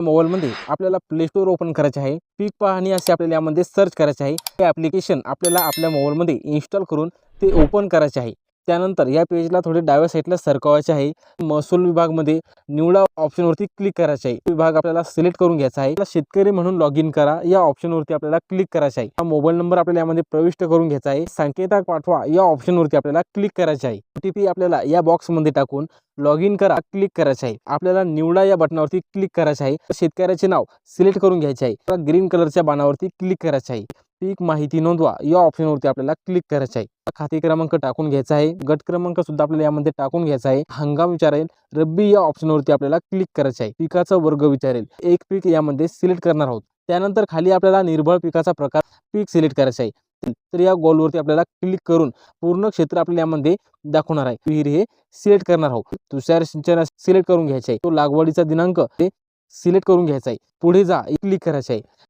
मोबाईलमध्ये आपल्याला play store open करायचे आहे। पीक पाहणी असे आपल्याला यामध्ये सर्च करायचे आहे। हे ॲप्लिकेशन आपल्याला आपल्या मोबाईलमध्ये इन्स्टॉल करून ते ओपन करायचे आहे। त्यानंतर या पेजला थोडे डाव्या साईडला सरकवायचे आहे। महसूल विभागमध्ये निवडा ऑप्शनवरती क्लिक करायचे आहे। विभाग आपल्याला सिलेक्ट करून घ्यायचा आहे। शेतकरी म्हणून लॉग इन करा या ऑप्शनवरती आपल्याला क्लिक करायचे आहे। हा मोबाईल नंबर आपल्याला यामध्ये प्रविष्ट करून घ्यायचा आहे। संकेताक पाठवा या ऑप्शनवरती आपल्याला क्लिक करायचे आहे। OTP आपल्याला या बॉक्समध्ये टाकून लॉग इन करा क्लिक करायचे आहे। आपल्याला निवडा या बटनावरती क्लिक करायचे आहे। शेतकऱ्याचे नाव सिलेक्ट करून घ्यायचे आहे। ग्रीन कलरच्या बाणावरती क्लिक करायचे आहे। पीक माहिती नोंदवा या ऑप्शनवरती आपल्याला क्लिक करायचे आहे। खाते क्रमांक टाकून घ्यायचा आहे। गट क्रमांक सुद्धा आपल्याला यामध्ये टाकून घ्यायचा आहे। हंगाम विचारेल रब्बी या ऑप्शनवरती आपल्याला क्लिक करायचे आहे। पिकाचा वर्ग विचारेल एक पीक यामध्ये सिलेक्ट करणार आहोत। त्यानंतर खाली आपल्याला निर्भळ पिकाचा प्रकार पीक सिलेक्ट करायचा आहे। तर या गोलवरती आपल्याला क्लिक करून पूर्ण क्षेत्र आपल्याला यामध्ये दाखवणार आहे। विहीर हे सिलेक्ट करणार आहोत। तुषार सिंचन सिलेक्ट करून घ्यायचे आहे। तो लागवडीचा दिनांक ते सिलेक्ट करून घ्यायचा आहे। पुढे जा क्लिक करायचे आहे।